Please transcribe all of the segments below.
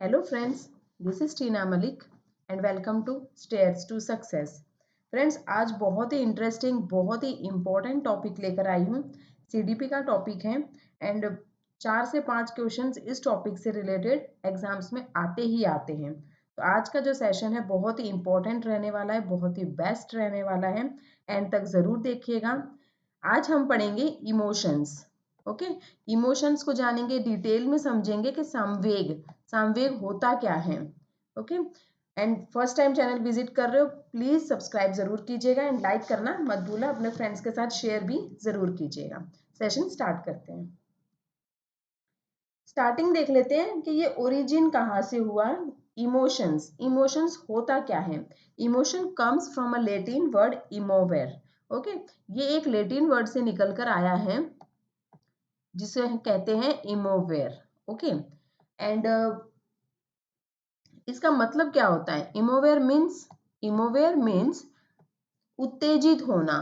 Hello friends, this is Tina Malik and welcome to Stairs to Success. Friends आज बहुत ही interesting बहुत ही important topic लेकर आई हूँ। CDP का टॉपिक है एंड 4 से 5 क्वेश्चंस इस टॉपिक से रिलेटेड एग्जाम्स में आते ही आते हैं। तो आज का जो सेशन है बहुत ही इम्पोर्टेंट रहने वाला है, बहुत ही बेस्ट रहने वाला है, एंड तक ज़रूर देखिएगा। आज हम पढ़ेंगे इमोशंस। ओके, इमोशंस को जानेंगे, डिटेल में समझेंगे कि संवेग होता क्या है। Okay, and first time channel visit कर रहे हो प्लीज सब्सक्राइब जरूर कीजिएगा एंड लाइक करना मत भूलना, अपने फ्रेंड्स के साथ शेयर भी जरूर कीजिएगा। सेशन स्टार्ट करते हैं। स्टार्टिंग देख लेते हैं कि ये ओरिजिन कहाँ से हुआ। इमोशंस होता क्या है। Emotion comes from a Latin word emovere. Okay, ये एक लैटिन वर्ड से निकल कर आया है जिसे कहते हैं इमोवेर। ओके, एंड इसका मतलब क्या होता है। इमोवेयर मीन्स उत्तेजित होना।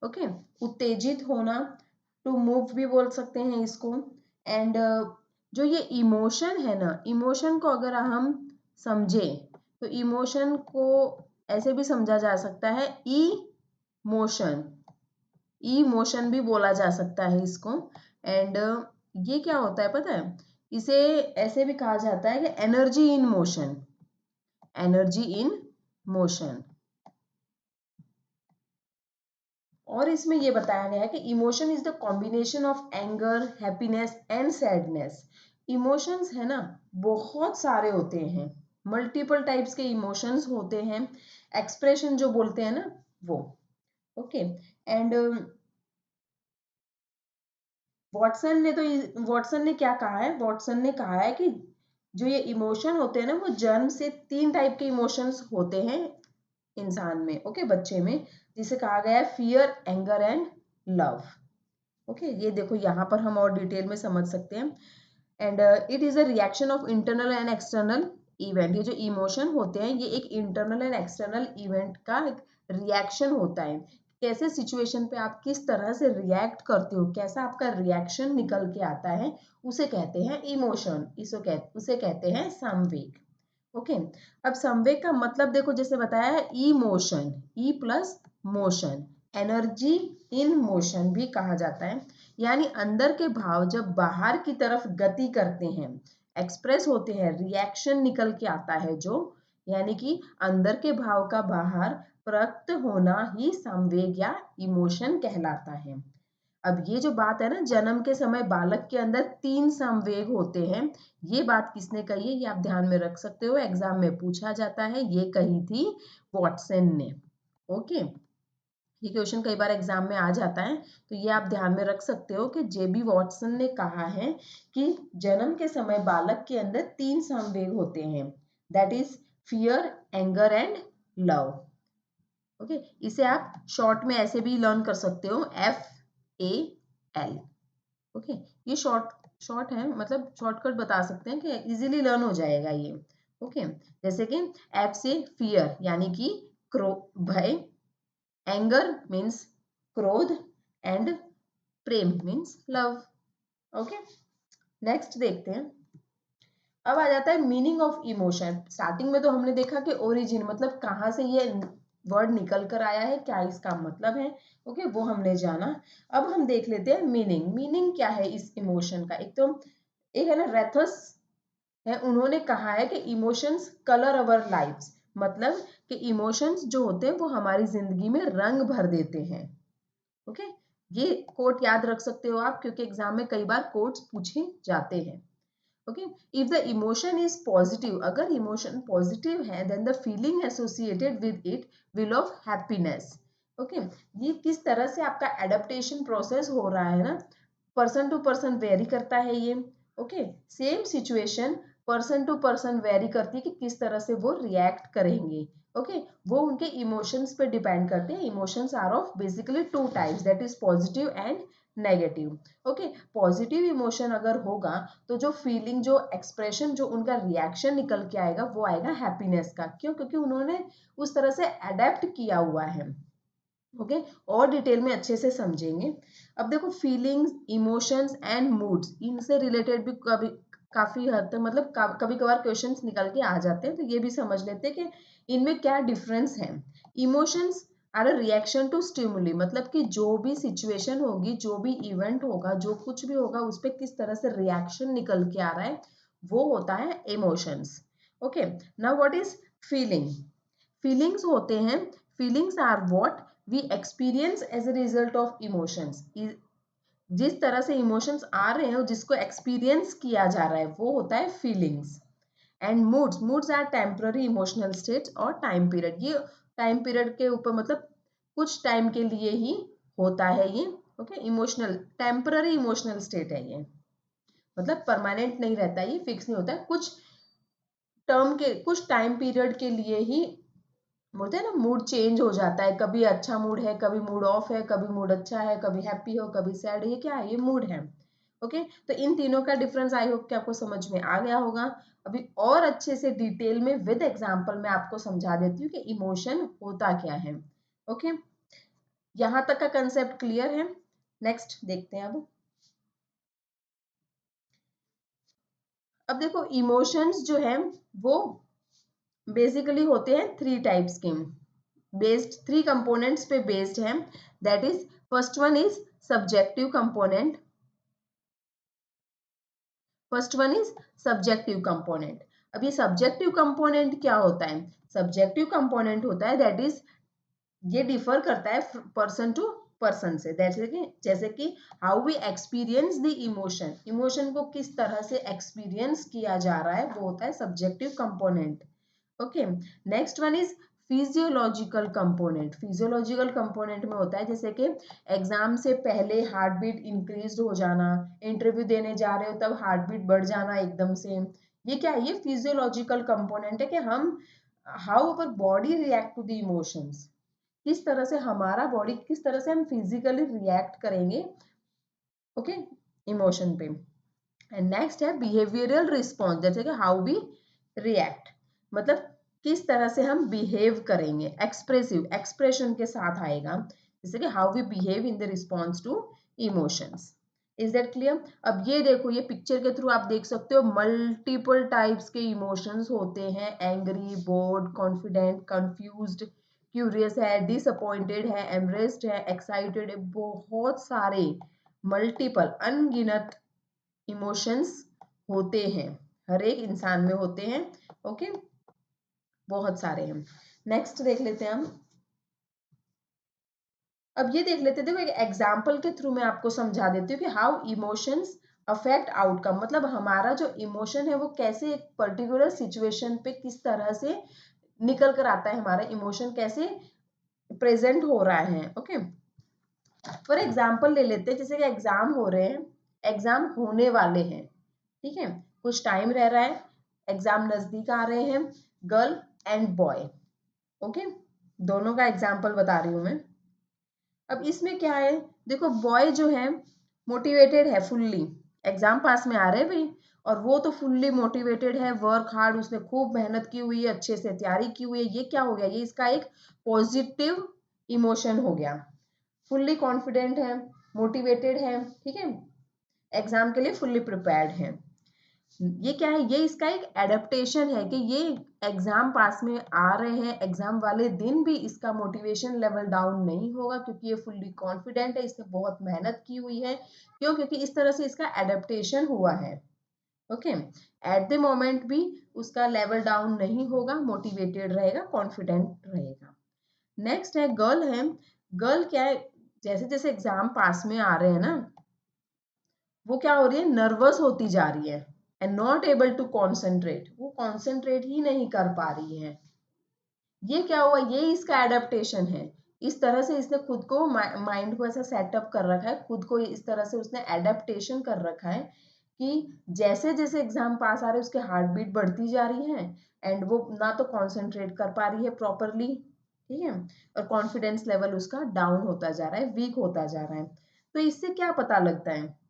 ओके, उत्तेजित होना, टू मूव भी बोल सकते हैं इसको। एंड जो ये इमोशन है ना, इमोशन को अगर हम समझे तो इमोशन को ऐसे भी समझा जा सकता है इमोशन भी बोला जा सकता है इसको। एंड ये क्या होता है पता है, इसे ऐसे भी कहा जाता है कि एनर्जी इन मोशन। और इसमें ये बताया गया है कि emotion is the combination of anger, happiness and sadness. Emotions है ना बहुत सारे होते हैं, मल्टीपल टाइप्स के इमोशंस होते हैं, एक्सप्रेशन जो बोलते हैं ना वो। ओके, एंड वॉटसन ने क्या कहा है, वॉटसन ने कहा है कि जो ये इमोशन होते हैं ना वो जन्म से 3 टाइप के इमोशंस होते हैं इंसान में। ओके, बच्चे में, जिसे कहा गया है fear, anger and love. Okay, ये देखो यहाँ पर हम और डिटेल में समझ सकते हैं। And it is a reaction of internal and external event. ये जो इमोशन होते हैं ये एक इंटरनल एंड एक्सटर्नल इवेंट का एक रिएक्शन होता है। कैसे सिचुएशन पे आप किस तरह से रिएक्ट करते हो, कैसा आपका रिएक्शन निकल के आता है, उसे कहते हैं इमोशन। उसे कहते हैं संवेग। ओके, अब संवेग का मतलब देखो, जैसे बताया है emotion, E plus motion, energy in motion भी कहा जाता है। यानी अंदर के भाव जब बाहर की तरफ गति करते हैं, एक्सप्रेस होते हैं, रिएक्शन निकल के आता है जो, यानी कि अंदर के भाव का बाहर प्रकट होना ही संवेग या इमोशन कहलाता है। अब ये जो बात है ना, जन्म के समय बालक के अंदर 3 संवेग होते हैं, ये बात किसने कही है ये आप ध्यान में रख सकते हो, एग्जाम में पूछा जाता है। ये कही थी वॉटसन ने। ओके, ये क्वेश्चन कई बार एग्जाम में आ जाता है, तो ये आप ध्यान में रख सकते हो कि जेबी वॉटसन ने कहा है कि जन्म के समय बालक के अंदर 3 संवेग होते हैं, that is fear, anger and love. Okay, इसे आप शॉर्ट में ऐसे भी लर्न कर सकते हो, FAL। ओके, ये शॉर्ट है, मतलब शॉर्टकट बता सकते हैं कि इजीली लर्न हो जाएगा ये। ओके, जैसे कि F से फियर यानी कि भय, एंगर मीन्स क्रोध, and Prem means love. Okay, next देखते हैं। अब आ जाता है मीनिंग ऑफ इमोशन। स्टार्टिंग में तो हमने देखा कि ओरिजिन मतलब कहाँ से ये वर्ड निकल कर आया है, क्या इसका मतलब है। ओके, वो हमने जाना। अब हम देख लेते हैं मीनिंग क्या है इस इमोशन का। एक है ना रेथस है, उन्होंने कहा है कि इमोशंस कलर अवर लाइव्स, मतलब कि इमोशंस जो होते हैं वो हमारी जिंदगी में रंग भर देते हैं। ओके, ये कोट याद रख सकते हो आप, क्योंकि एग्जाम में कई बार कोट्स पूछे जाते हैं। Okay, if the emotion is positive, अगर इमोशन पॉजिटिव है then the feeling associated with it will of happiness. Okay, ये किस तरह से आपका एडेप्टेशन प्रोसेस हो रहा है ना, पर्सन टू पर्सन वेरी करता है ये। Okay, same situation person to person vary करती है कि किस तरह से वो रिएक्ट करेंगे। ओके, वो उनके इमोशंस पे डिपेंड करते हैं। Emotions are of basically 2 types, that is positive and negative. Okay, positive emotion अगर होगा तो जो फीलिंग, जो एक्सप्रेशन, जो उनका रिएक्शन निकल के आएगा वो आएगा हैप्पीनेस का। क्यों? क्योंकि उन्होंने उस तरह से अडेप्ट किया हुआ है। ओके, और डिटेल में अच्छे से समझेंगे। अब देखो, फीलिंग्स, इमोशंस एंड मूड्स, इनसे रिलेटेड भी कभी काफी हद तक मतलब कभी कभार क्वेश्चंस निकल के आ जाते हैं, तो ये भी समझ लेते हैं कि इनमें क्या डिफरेंस है। Emotions are a reaction to stimuli, मतलब कि जो भी सिचुएशन होगी, जो भी इवेंट होगा, जो कुछ भी होगा, उस पर किस तरह से रिएक्शन निकल के आ रहा है, वो होता है emotions. Okay, now what is feeling? Feelings होते हैं, feelings are what we experience as a result of emotions. जिस तरह से इमोशंस आ रहे हैं, जिसको एक्सपीरियंस किया जा रहा है, वो होता है feelings. And moods are temporary emotional states और टाइम पीरियड। ये टाइम पीरियड के ऊपर मतलब कुछ टाइम के लिए ही होता है ये। Okay, emotional temporary emotional state है ये, मतलब परमानेंट नहीं रहता, ये फिक्स नहीं होता है, कुछ टर्म के कुछ टाइम पीरियड के लिए ही बोलते हैं ना, मूड चेंज हो जाता है, कभी अच्छा मूड है, कभी मूड ऑफ है, कभी मूड अच्छा है, कभी हैप्पी हो, कभी सैड है, ये क्या है? ये मूड है। ओके, तो इन तीनों का डिफरेंस आई होप कि आपको समझ में आ गया होगा। अभी और अच्छे से डिटेल में विद एग्जांपल मैं आपको समझा देती हूँ कि इमोशन होता क्या है। ओके, यहाँ तक का कंसेप्ट क्लियर है? नेक्स्ट देखते हैं। अब देखो, इमोशंस जो है वो बेसिकली होते हैं 3 टाइप्स के, बेस्ड 3 कंपोनेंट्स पे बेस्ड है। That is, first one is subjective component, first one is subjective component. अब ये सब्जेक्टिव कंपोनेंट क्या होता है? सब्जेक्टिव कंपोनेंट होता है दैट इज, ये डिफर करता है पर्सन टू पर्सन से। जैसे कि how we experience the emotion, emotion को किस तरह से एक्सपीरियंस किया जा रहा है, वो होता है subjective component. Okay, next one is physiological component. Physiological component में होता है जैसे कि एग्जाम से पहले हार्ट बीट इंक्रीज हो जाना, इंटरव्यू देने जा रहे हो तब हार्ट बीट बढ़ जाना एकदम से, ये क्या है? ये फिजियोलॉजिकल कंपोनेंट है कि हम, how our body react to the emotions, किस तरह से हमारा बॉडी, किस तरह से हम फिजिकली रिएक्ट करेंगे ओके इमोशन पे। एंड नेक्स्ट है बिहेवियरल रिस्पॉन्स, जैसे कि हाउ वी रिएक्ट, मतलब किस तरह से हम बिहेव करेंगे, एक्सप्रेसिव एक्सप्रेशन के साथ आएगा, जैसे कि how we behave in the response to emotions. Is that clear? अब ये देखो, ये पिक्चर के थ्रू आप देख सकते हो मल्टीपल टाइप्स के इमोशंस होते हैं। Angry, board, confident, confused, curious है, डिसअपॉइंटेड है, एम्ब्रेस्ड है, एक्साइटेड है, बहुत सारे मल्टीपल अनगिनत इमोशंस होते हैं, हर एक इंसान में होते हैं। ओके, बहुत सारे हैं। नेक्स्ट देख लेते हैं हम। अब ये देख लेते हैं, देखो एक एग्जांपल के थ्रू मैं आपको समझा देती हूँ कि हाउ इमोशंस अफेक्ट आउटकम, मतलब हमारा जो इमोशन है वो कैसे एक पर्टिकुलर सिचुएशन पे किस तरह से निकल कर आता है, हमारा इमोशन कैसे प्रेजेंट हो रहा है। ओके, फॉर एग्जाम्पल ले लेते हैं, जैसे कि एग्जाम हो रहे हैं, एग्जाम होने वाले हैं, ठीक है, कुछ टाइम रह रहा है, एग्जाम नजदीक आ रहे हैं, गर्ल एंड बॉय। ओके, दोनों का एग्जाम्पल बता रही हूं मैं। अब इसमें क्या है, देखो बॉय जो है मोटिवेटेड है फुल्ली, एग्जाम पास में आ रहे हैं भाई, और वो तो फुल्ली मोटिवेटेड है, वर्क हार्ड, उसने खूब मेहनत की हुई है, अच्छे से तैयारी की हुई है, ये क्या हो गया? ये इसका एक पॉजिटिव इमोशन हो गया, फुल्ली कॉन्फिडेंट है, मोटिवेटेड है, ठीक है, एग्जाम के लिए फुल्ली प्रिपेयर्ड है। ये क्या है? ये इसका एक एडेप्टेशन है कि ये एग्जाम पास में आ रहे हैं, एग्जाम वाले दिन भी इसका मोटिवेशन लेवल डाउन नहीं होगा क्योंकि ये फुल्ली कॉन्फिडेंट है, इसने बहुत मेहनत की हुई है। क्यों? क्योंकि इस तरह से इसका एडेप्टेशन हुआ है। ओके, एट द मोमेंट भी उसका लेवल डाउन नहीं होगा, मोटिवेटेड रहेगा, कॉन्फिडेंट रहेगा। नेक्स्ट है गर्ल है। गर्ल क्या है? जैसे जैसे एग्जाम पास में आ रहे हैं ना, वो क्या हो रही है? नर्वस होती जा रही है and not able to concentrate, वो कॉन्सेंट्रेट ही नहीं कर पा रही है। ये क्या हुआ? ये इसका एडेप्टेशन है। इस तरह से इसने खुद को, माइंड को ऐसा सेटअप कर रखा है, खुद को इस तरह से उसने एडेप्टेशन कर रखा है कि जैसे जैसे एग्जाम पास आ रहे हैं उसके हार्ट बीट बढ़ती जा रही है एंड वो ना तो कॉन्सेंट्रेट कर पा रही है प्रॉपरली, ठीक है, और कॉन्फिडेंस लेवल उसका डाउन होता जा रहा है, वीक होता जा रहा है। तो इससे क्या पता लगता है?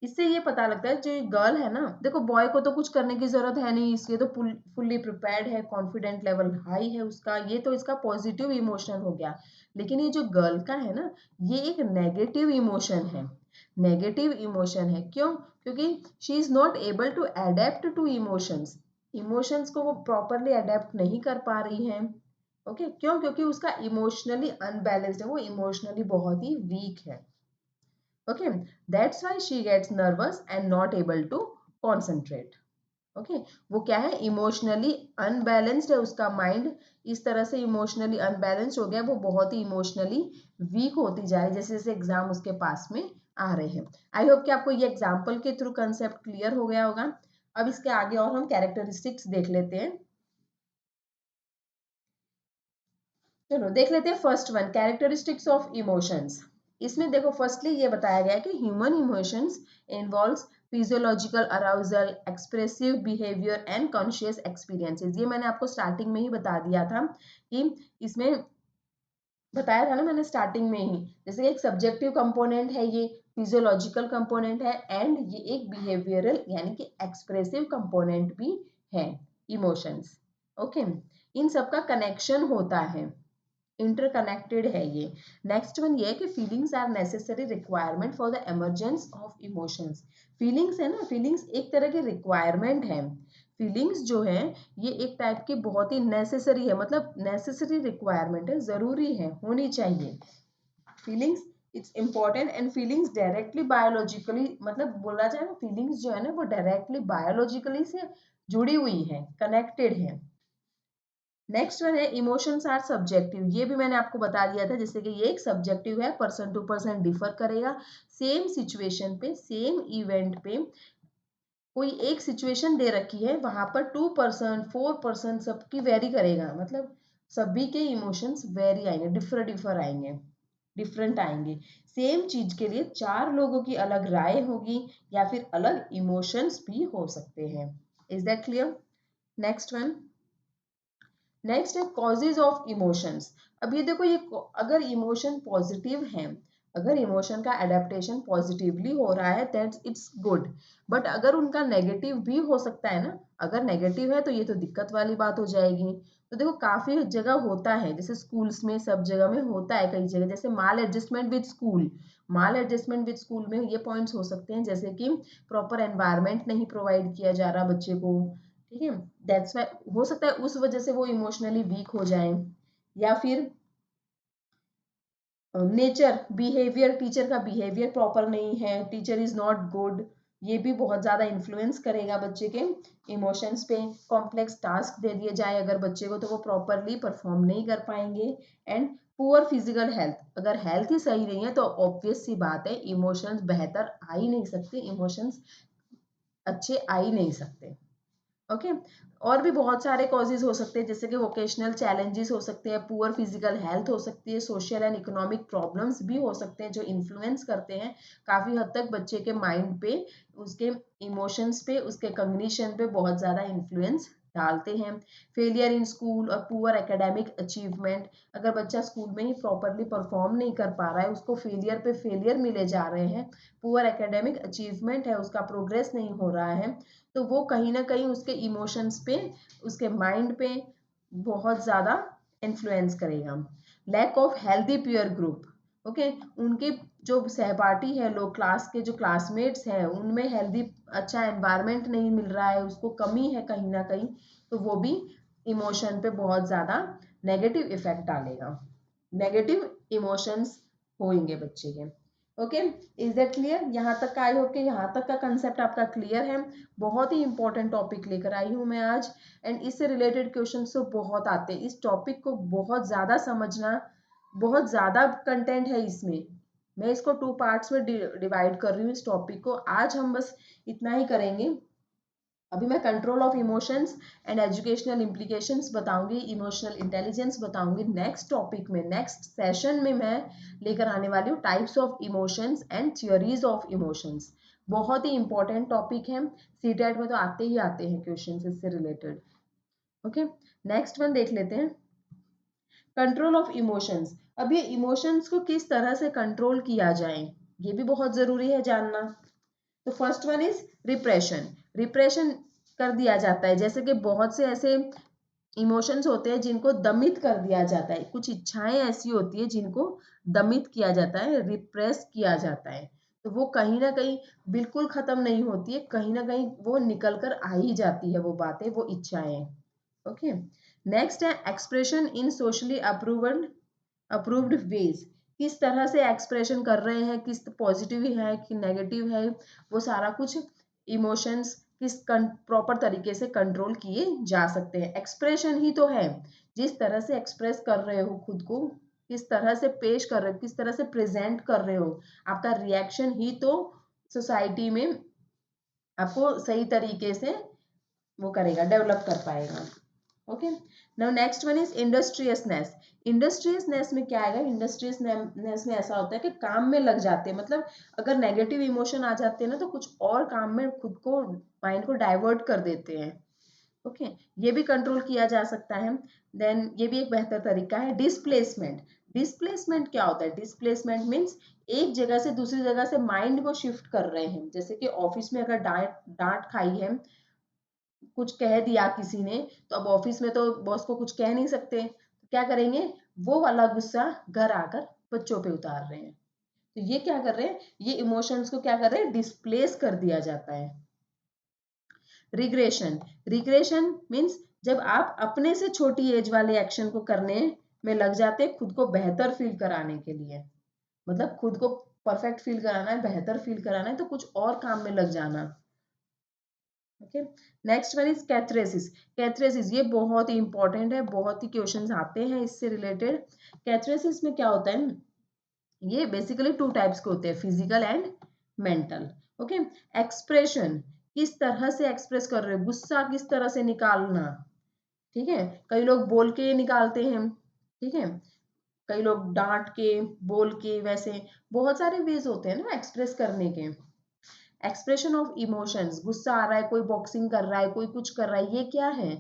इससे ये पता लगता है, जो गर्ल है ना, देखो बॉय को तो कुछ करने की जरूरत है नहीं, इसलिए तो फुल्ली प्रिपेयर्ड है, कॉन्फिडेंट लेवल हाई है उसका, ये तो इसका पॉजिटिव इमोशन हो गया। लेकिन ये जो गर्ल का है ना, ये एक नेगेटिव इमोशन है, नेगेटिव इमोशन है। क्यों? क्योंकि she is not able to adept to emotions, emotions को वो प्रॉपरली अडेप्ट नहीं कर पा रही है। ओके क्यों? क्योंकि उसका इमोशनली अनबैलेंस्ड है, वो इमोशनली बहुत ही वीक है। Okay that's why she gets nervous and not able to concentrate. Okay वो क्या है? इमोशनली अनबैलेंस्ड है, उसका माइंड इस तरह से इमोशनली अनबैलेंस्ड हो गया, वो बहुत ही इमोशनली वीक होती जा रही है जैसे जैसे एग्जाम उसके पास में आ रहे हैं। आई होप कि आपको ये एग्जाम्पल के थ्रू कंसेप्ट क्लियर हो गया होगा। अब इसके आगे और हम कैरेक्टरिस्टिक्स देख लेते हैं। चलो देख लेते हैं first one, characteristics of emotions. इसमें देखो फर्स्टली ये बताया गया है कि human emotions involves physiological arousal, expressive behaviour and conscious experiences. ये मैंने आपको स्टार्टिंग में ही बता दिया था कि इसमें बताया था ना मैंने स्टार्टिंग में ही, जैसे एक सब्जेक्टिव कंपोनेंट है, ये फिजियोलॉजिकल कंपोनेंट है एंड ये एक बिहेवियरल यानी कि एक्सप्रेसिव कंपोनेंट भी है इमोशंस। ओके इन सबका कनेक्शन होता है, इंटरकनेक्टेड है ये। नेक्स्ट वन ये है कि feelings are necessary requirement for the emergence of emotions. Feelings है ना, फीलिंग्स एक तरह की रिक्वायरमेंट है। फीलिंग्स जो है ये एक टाइप की बहुत ही नेसेसरी है, मतलब नेसेसरी रिक्वायरमेंट है, जरूरी है, होनी चाहिए। Feelings it's important and feelings directly biologically, मतलब बोला जाए ना फीलिंग्स जो है ना वो डायरेक्टली बायोलॉजिकली से जुड़ी हुई है, कनेक्टेड है। नेक्स्ट वन है इमोशंस आर सब्जेक्टिव। ये भी मैंने आपको बता दिया था जैसे कि ये एक सब्जेक्टिव है, पर्सन टू पर्सन डिफर करेगा। सेम सिचुएशन पे, सेम इवेंट पे कोई एक सिचुएशन दे रखी है, वहां पर 2% 4% सबकी वेरी करेगा, मतलब सभी के इमोशंस वेरी आएंगे, डिफर डिफर आएंगे, डिफरेंट आएंगे। सेम चीज के लिए 4 लोगों की अलग राय होगी या फिर अलग इमोशंस भी हो सकते हैं। Is that clear? Next one, next है कॉजेज ऑफ इमोशंस। अब ये देखो, ये अगर इमोशन पॉजिटिव है, अगर इमोशन का एडेप्टेशन पॉजिटिवली हो रहा है दैट्स इट्स गुड। बट अगर उनका नेगेटिव भी हो सकता है ना, अगर नेगेटिव है तो ये तो दिक्कत वाली बात हो जाएगी। तो देखो काफी जगह होता है, जैसे स्कूल्स में सब जगह में होता है, कई जगह जैसे maladjustment with school, maladjustment with school में ये पॉइंट्स हो सकते हैं जैसे कि प्रॉपर एनवायरनमेंट नहीं प्रोवाइड किया जा रहा बच्चे को, ठीक है, दैट्स वाई हो सकता है उस वजह से वो इमोशनली वीक हो जाए। या फिर नेचर बिहेवियर, टीचर का बिहेवियर प्रॉपर नहीं है, टीचर इज नॉट गुड, ये भी बहुत ज्यादा इन्फ्लुएंस करेगा बच्चे के इमोशंस पे। कॉम्प्लेक्स टास्क दे दिए जाए अगर बच्चे को तो वो प्रॉपरली परफॉर्म नहीं कर पाएंगे। एंड पुअर फिजिकल हेल्थ, अगर हेल्थ ही सही नहीं है तो ऑब्वियस सी बात है इमोशंस बेहतर आ ही नहीं सकते, इमोशंस अच्छे आ ही नहीं सकते। ओके और भी बहुत सारे कॉजेज हो सकते हैं जैसे कि वोकेशनल चैलेंजेस हो सकते हैं, पुअर फिजिकल हेल्थ हो सकती है, सोशल एंड इकोनॉमिक प्रॉब्लम्स भी हो सकते हैं जो इन्फ्लुएंस करते हैं काफी हद तक बच्चे के माइंड पे, उसके इमोशंस पे, उसके कॉग्निशन पे बहुत ज्यादा इन्फ्लुएंस डालते हैं। फेलियर इन स्कूल और पुअर एकेडमिक अचीवमेंट, अगर बच्चा स्कूल में ही प्रॉपरली परफॉर्म नहीं कर पा रहा है, उसको फेलियर पे फेलियर मिले जा रहे हैं, पुअर एकेडमिक अचीवमेंट है, उसका प्रोग्रेस नहीं हो रहा है, तो वो कहीं ना कहीं उसके इमोशंस पे, उसके माइंड पे बहुत ज्यादा इन्फ्लुएंस करेगा। Lack of healthy peer group, okay उनके जो सहपाठी है लोग, क्लास के जो क्लासमेट्स हैं उनमें हेल्दी अच्छा एनवायरनमेंट नहीं मिल रहा है, उसको कमी है कहीं ना कहीं, तो वो भी इमोशन पे बहुत ज्यादा नेगेटिव इफेक्ट डालेगा, नेगेटिव इमोशंस होंगे बच्चे के। Okay is that clear? यहाँ तक का आई होप कि यहाँ तक का कंसेप्ट आपका क्लियर है। बहुत ही इंपॉर्टेंट टॉपिक लेकर आई हूँ मैं आज, एंड इससे रिलेटेड क्वेश्चन तो बहुत आते हैं, इस टॉपिक को बहुत ज़्यादा समझना, बहुत ज़्यादा कंटेंट है इसमें, मैं इसको 2 पार्ट्स में डिवाइड कर रही हूँ इस टॉपिक को। आज हम बस इतना ही करेंगे। अभी मैं control of emotions and educational implications बताऊंगी, इमोशनल इंटेलिजेंस बताऊंगी नेक्स्ट टॉपिक में, नेक्स्ट सेशन में मैं लेकर आने वाली हूँ types of emotions and theories of emotions. बहुत ही इंपॉर्टेंट टॉपिक है, सीटेट में तो आते ही आते हैं क्वेश्चन इससे रिलेटेड। ओके नेक्स्ट वन देख लेते हैं, कंट्रोल ऑफ इमोशंस। अब ये इमोशंस को किस तरह से कंट्रोल किया जाए ये भी बहुत जरूरी है जानना। तो first one is repression, repression कर दिया जाता है, जैसे कि बहुत से ऐसे इमोशंस होते हैं जिनको दमित कर दिया जाता है, कुछ इच्छाएं ऐसी होती है जिनको दमित किया जाता है, रिप्रेस किया जाता है। तो वो कहीं ना कहीं बिल्कुल खत्म नहीं होती है, कहीं ना कहीं वो निकल कर आ ही जाती है, वो बातें, वो इच्छाएं। ओके, नेक्स्ट है expression in socially approved ways. किस तरह से एक्सप्रेशन कर रहे हैं, किस पॉजिटिव है कि नेगेटिव है, वो सारा कुछ इमोशंस किस प्रॉपर तरीके से कंट्रोल किए जा सकते हैं। एक्सप्रेशन ही तो है, जिस तरह से एक्सप्रेस कर रहे हो खुद को, किस तरह से पेश कर रहे हो, किस तरह से प्रेजेंट कर रहे हो, आपका रिएक्शन ही तो सोसाइटी में आपको सही तरीके से वो करेगा, डेवलप कर पाएगा। Okay, now next one is industriousness. Industriousness में क्या आएगा? इंडस्ट्रियसनेस में ऐसा होता है कि काम में लग जाते हैं, मतलब अगर नेगेटिव इमोशन आ जाते हैं ना, तो कुछ और काम में खुद को, माइंड को डाइवर्ट कर देते हैं। ओके, ये भी कंट्रोल किया जा सकता है। देन ये भी एक बेहतर तरीका है डिस्प्लेसमेंट। डिस्प्लेसमेंट क्या होता है? डिस्प्लेसमेंट मीन्स एक जगह से दूसरी जगह से माइंड को शिफ्ट कर रहे हैं। जैसे कि ऑफिस में अगर डांट डांट खाई है, कुछ कह दिया किसी ने, तो अब ऑफिस में तो बॉस को कुछ कह नहीं सकते, तो क्या करेंगे? वो वाला गुस्सा घर आकर बच्चों पे उतार रहे हैं। तो ये क्या कर रहे हैं? ये इमोशंस को क्या कर रहे हैं? डिस्प्लेस कर दिया जाता है। रिग्रेशन। रिग्रेशन मीन्स जब आप अपने से छोटी एज वाले एक्शन को करने में लग जाते हैं, खुद को बेहतर फील कराने के लिए, मतलब खुद को परफेक्ट फील कराना है, बेहतर फील कराना है, तो कुछ और काम में लग जाना। Okay, next one is catharsis. Catharsis ये बहुत ही इंपॉर्टेंट है, बहुत ही क्वेश्चंस आते हैं इससे रिलेटेड। कैथरेसिस में क्या होता है? ये बेसिकली टू टाइप्स के होते हैं, physical and mental. Okay, expression, किस तरह से एक्सप्रेस कर रहे हो, गुस्सा किस तरह से निकालना। ठीक है, कई लोग बोल के निकालते हैं, ठीक है, कई लोग डांट के, बोल के, वैसे बहुत सारे वेज होते हैं ना एक्सप्रेस करने के। एक्सप्रेशन ऑफ इमोशंस, गुस्सा आ रहा है, कोई बॉक्सिंग कर रहा है, कोई कुछ कर रहा है, ये क्या है?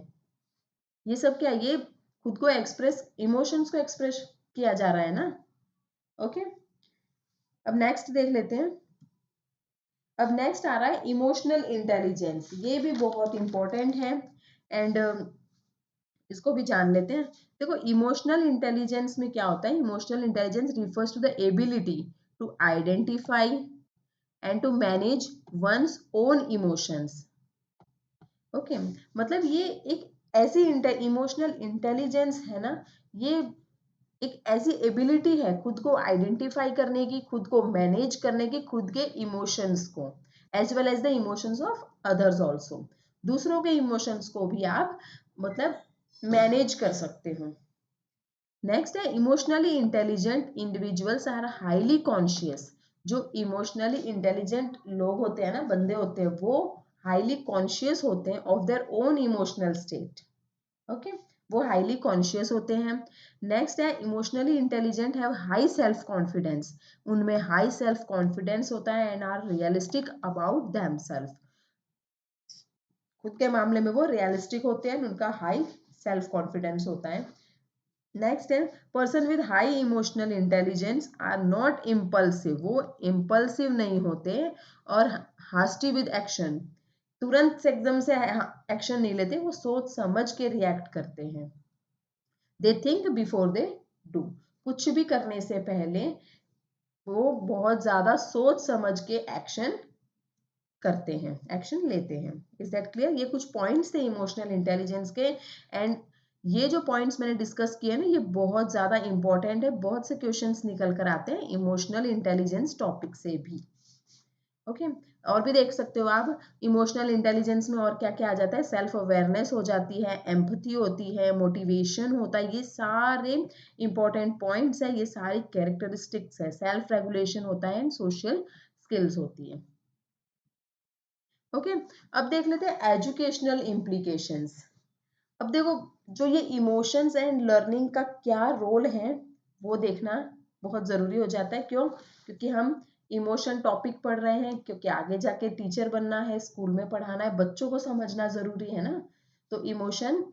ये सब क्या है? ये खुद को एक्सप्रेस, इमोशंस को एक्सप्रेस किया जा रहा है ना। ओके, अब नेक्स्ट देख लेते हैं। अब नेक्स्ट आ रहा है इमोशनल इंटेलिजेंस। ये भी बहुत इंपॉर्टेंट है एंड इसको भी जान लेते हैं। देखो, इमोशनल इंटेलिजेंस में क्या होता है? Emotional intelligence refers to the ability to identify and to manage one's own emotions. Okay, मतलब ये एक ऐसी इमोशनल इंटेलिजेंस है ना, ये एक ऐसी एबिलिटी है खुद को आइडेंटिफाई करने की, खुद को मैनेज करने की, खुद के इमोशंस को, as well as the emotions of others also. दूसरों के इमोशंस को भी आप मतलब मैनेज कर सकते हो। नेक्स्ट है emotionally intelligent individuals are highly conscious. जो इमोशनली इंटेलिजेंट लोग होते हैं ना, बंदे होते हैं, वो हाईली कॉन्शियस होते हैं of their own emotional state. Okay, वो हाईली कॉन्शियस होते हैं। नेक्स्ट है emotionally intelligent have high self confidence. उनमें हाई सेल्फ कॉन्फिडेंस होता है and are realistic about themselves. खुद के मामले में वो रियलिस्टिक होते हैं, उनका हाई सेल्फ कॉन्फिडेंस होता है। नेक्स्ट है person with high emotional intelligence are not impulsive. वो इम्पल्सिव नहीं होते और हास्टी विद एक्शन, तुरंत से एकदम से एक्शन नहीं लेते, वो सोच समझ के रिएक्ट करते हैं। They think before they do. कुछ भी करने से पहले वो बहुत ज्यादा सोच समझ के एक्शन करते हैं, एक्शन लेते हैं। Is that clear? ये कुछ पॉइंट्स थे इमोशनल इंटेलिजेंस के एंड ये जो पॉइंट्स मैंने डिस्कस किए ना, ये बहुत ज्यादा इंपॉर्टेंट है, बहुत से क्वेश्चंस निकल कर आते हैं इमोशनल इंटेलिजेंस टॉपिक से भी। ओके, और भी देख सकते हो आप इमोशनल इंटेलिजेंस में और क्या क्या आ जाता है। सेल्फ अवेयरनेस हो जाती है, एम्पैथी होती है, मोटिवेशन होता है, ये सारे इंपॉर्टेंट पॉइंट्स है, ये सारी कैरेक्टरिस्टिक्स है। सेल्फ रेगुलेशन होता है एंड सोशल स्किल्स होती है। ओके, अब देख लेते हैं एजुकेशनल इम्प्लीकेशंस। अब देखो, जो ये इमोशंस एंड लर्निंग का क्या रोल है, वो देखना बहुत जरूरी हो जाता है। क्यों? क्योंकि हम इमोशन टॉपिक पढ़ रहे हैं, क्योंकि आगे जाके टीचर बनना है, स्कूल में पढ़ाना है, बच्चों को समझना जरूरी है ना। तो इमोशन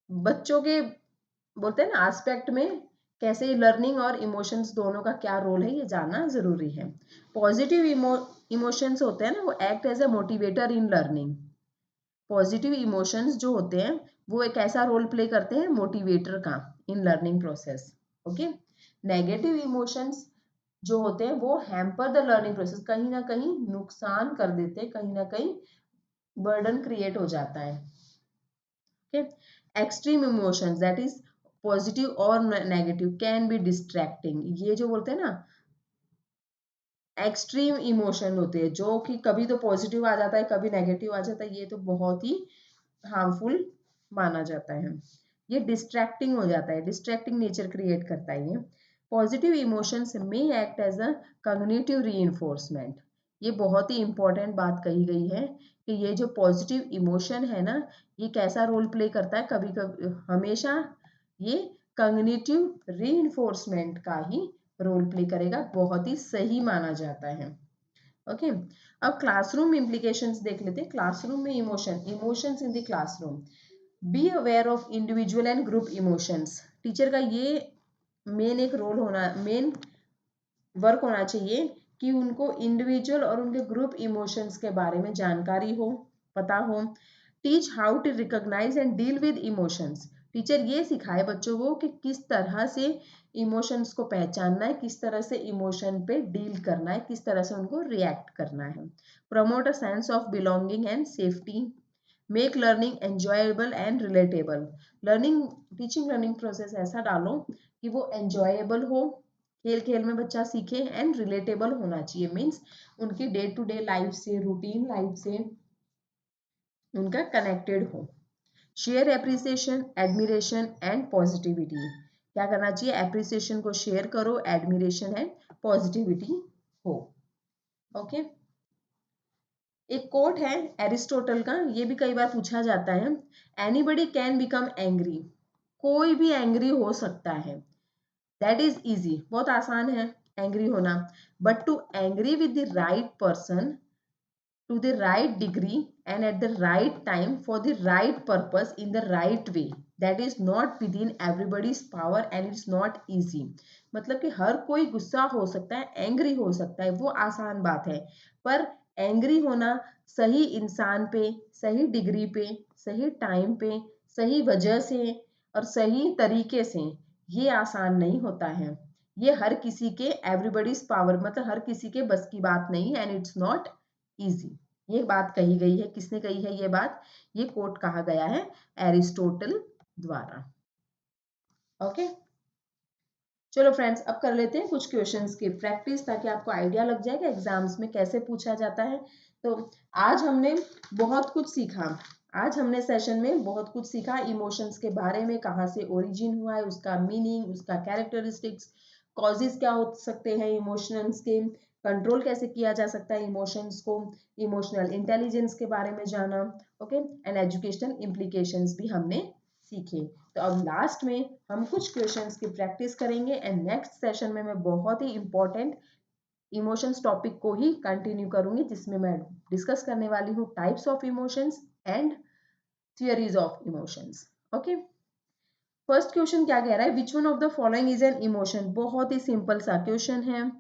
बच्चों के बोलते हैं ना एस्पेक्ट में, कैसे लर्निंग और इमोशंस दोनों का क्या रोल है, ये जानना जरूरी है। पॉजिटिव इमोशंस होते हैं ना, वो act as a motivator in learning. Positive emotions जो होते हैं वो एक ऐसा रोल प्ले करते हैं मोटिवेटर का in learning process. Okay, negative emotions जो होते हैं वो हैम्पर द लर्निंग प्रोसेस, कहीं ना कहीं नुकसान कर देते हैं, कहीं ना कहीं बर्डन क्रिएट हो जाता है। Extreme emotions that is positive और नेगेटिव कैन बी डिस्ट्रैक्टिंग। ये जो बोलते हैं ना एक्सट्रीम इमोशन होते हैं, जो कि कभी तो पॉजिटिव आ जाता है कभी नेगेटिव आ जाता है, ये तो बहुत ही हार्मफुल माना जाता है। ये डिस्ट्रैक्टिंग हो जाता है, डिस्ट्रैक्टिंग नेचर क्रिएट करता है ये। पॉजिटिव इमोशंस में act as a cognitive reinforcement. ये बहुत ही इंपॉर्टेंट बात कही गई है कि ये जो पॉजिटिव इमोशन है ना, ये कैसा रोल प्ले करता है, कभी कभी हमेशा ये कॉग्निटिव रीइंफोर्समेंट का ही रोल प्ले करेगा, बहुत ही सही माना जाता है। ओके अब क्लासरूम इम्प्लीकेशंस देख लेते हैं। क्लासरूम में emotions in the classroom. Be aware of individual and group emotions. Teacher का ये मेन वर्क होना चाहिए कि उनको इंडिविजुअल और उनके ग्रुप इमोशंस के बारे में जानकारी हो, पता हो। Teach how to recognise and deal with emotions. Teacher ये सिखाए बच्चों को कि किस तरह से इमोशंस को पहचानना है, किस तरह से इमोशन पे डील करना है, किस तरह से उनको रिएक्ट करना है। Promote a sense of belonging and safety. Make learning enjoyable and relatable. Teaching learning process ऐसा डालो कि वो एंजॉयबल हो, खेल खेल में बच्चा सीखे, एंड रिलेटेबल होना चाहिए, मीन्स उनकी डे टू डे लाइफ से, रूटीन लाइफ से उनका कनेक्टेड हो। Share appreciation, admiration and positivity. क्या करना चाहिए, एप्रिसिएशन को शेयर करो, एडमिरेशन एंड पॉजिटिविटी हो। ओके एक कोट है एरिस्टोटल का, ये भी कई बार पूछा जाता है। Anybody can become angry. कोई भी एंग्री हो सकता है, दैट इज इजी, बहुत आसान है एंग्री होना। But to angry with the right person, to the right degree and at the right time for the right purpose in the right way, that is not within everybody's power and it's not easy। मतलब कि हर कोई गुस्सा हो सकता है, angry हो सकता है, वो आसान बात है, पर एंग्री होना सही इंसान पे, सही डिग्री पे, सही टाइम पे, सही वजह से और सही तरीके से ये आसान नहीं होता है। ये हर किसी के एवरीबडीज पावर, मतलब हर किसी के बस की बात नहीं, एंड इट्स नॉट इजी। ये बात कही गई है, किसने कही है ये बात, ये कोट कहा गया है एरिस्टोटल द्वारा। ओके चलो फ्रेंड्स, अब कर लेते हैं कुछ क्वेश्चंस की प्रैक्टिस, ताकि आपको आइडिया लग जाए कि एग्जाम्स में कैसे पूछा जाता है। तो आज हमने बहुत कुछ सीखा, आज हमने सेशन में बहुत कुछ सीखा इमोशंस के बारे में, कहाँ से ओरिजिन हुआ है, उसका मीनिंग, उसका कैरेक्टरिस्टिक्स, कॉजेज क्या हो सकते हैं इमोशंस के, कंट्रोल कैसे किया जा सकता है इमोशंस को, इमोशनल इंटेलिजेंस के बारे में जाना। ओके एंड एजुकेशनल इम्प्लीकेशंस भी हमने सीखे। तो अब लास्ट में हम कुछ क्वेश्चंस की प्रैक्टिस करेंगे, एंड नेक्स्ट सेशन में मैं बहुत ही इंपॉर्टेंट इमोशंस टॉपिक को ही कंटिन्यू करूंगी, जिसमें मैं डिस्कस करने वाली हूँ types of emotions and theories of emotions. Okay first question क्या कह रहा है, which one of the following is an emotion. बहुत ही सिंपल सा क्वेश्चन है,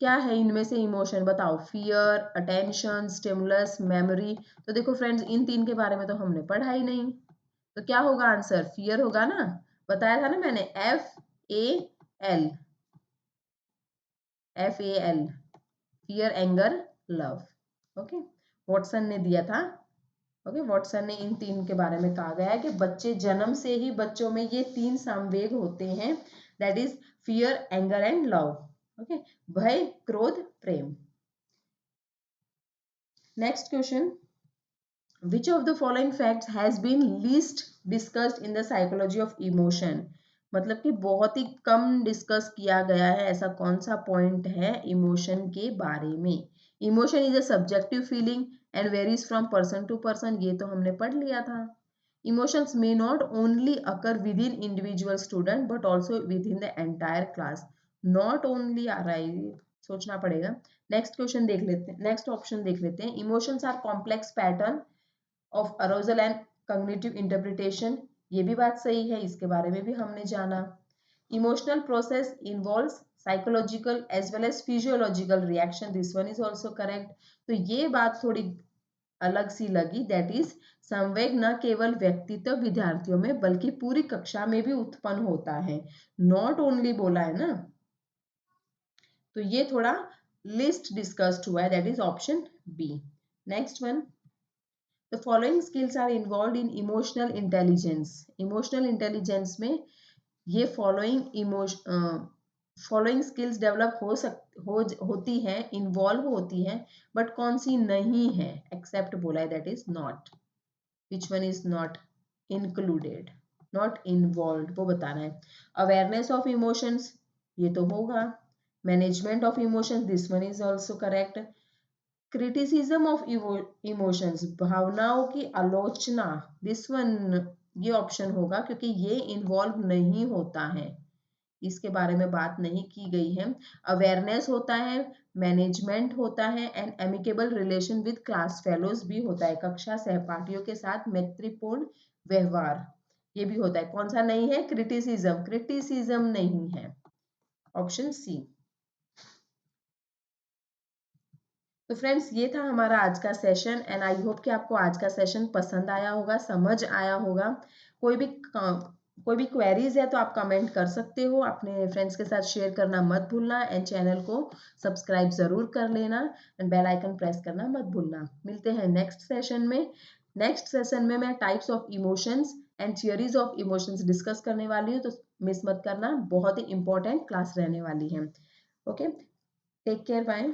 क्या है इनमें से इमोशन, बताओ। Fear, attention, stimulus, memory. तो देखो फ्रेंड्स, इन तीन के बारे में तो हमने पढ़ा ही नहीं, तो क्या होगा आंसर, फियर होगा ना, बताया था ना मैंने, FAL, FAL, fear, anger, love. Okay Watson ने दिया था। ओके वॉटसन ने इन तीन के बारे में कहा गया है कि बच्चे जन्म से ही बच्चों में ये तीन संवेग होते हैं, that is fear, anger and love. Okay भय, क्रोध, प्रेम। Next question, which of the following facts has been least discussed in the psychology of emotion। मतलब कि बहुत ही कम डिस्कस किया गया है, ऐसा कौन सा पॉइंट है इमोशन के बारे में। Emotion is a subjective feeling and varies from person to person, ये तो हमने पढ़ लिया था। Emotions may not only occur within individual student but also within the entire class. Not only आ रहा है, सोचना पड़ेगा। नेक्स्ट क्वेश्चन देख लेते हैं, नेक्स्ट ऑप्शन देख लेते हैं, emotions are complex pattern of arousal and cognitive interpretation. ये भी बात सही है, इसके बारे में भी हमने जाना। Emotional process involves psychological as well as physiological reaction, this one is also correct. तो ये बात थोड़ी अलग सी लगी, दैट इज संवेग न केवल व्यक्तित्व विद्यार्थियों में बल्कि पूरी कक्षा में भी उत्पन्न होता है, नॉट ओनली बोला है ना। तो ये थोड़ा लिस्ट डिस्कस्ड हुआ है, that is option B. Next one, the following skills are involve in emotional intelligence. Emotional intelligence में ये फॉलोइंग स्किल्स डेवलप होती हैं, इन्वॉल्व होती हैं, बट कौन सी नहीं है, एक्सेप्ट बोला है, that is not. Which one is not included, not involve, वो बताना है। अवेयरनेस ऑफ इमोशंस, ये तो होगा। Management of emotions, this one is also correct. Criticism of emotions, भावनाओं की आलोचना, दिस वन, ये ऑप्शन होगा क्योंकि ये इन्वॉल्व नहीं होता है, इसके बारे में बात नहीं की गई है। अवेयरनेस होता है, मैनेजमेंट होता है, and amicable relation with class fellows भी होता है, कक्षा सहपाठियों के साथ मैत्रीपूर्ण व्यवहार, ये भी होता है। कौन सा नहीं है, क्रिटिसिज्म, क्रिटिसिज्म नहीं है, ऑप्शन सी। तो फ्रेंड्स, ये था हमारा आज का सेशन एंड आई होप कि आपको आज का सेशन पसंद आया होगा, समझ आया होगा। कोई भी क्वेरीज है तो आप कमेंट कर सकते हो, अपने फ्रेंड्स के साथ शेयर करना मत भूलना, एंड चैनल को सब्सक्राइब जरूर कर लेना, एंड बेल आइकन प्रेस करना मत भूलना। मिलते हैं नेक्स्ट सेशन में। नेक्स्ट सेशन में मैं types of emotions and theories of emotions discuss करने वाली हूँ, तो मिस मत करना, बहुत ही इंपॉर्टेंट क्लास रहने वाली है। Okay, take care, bye.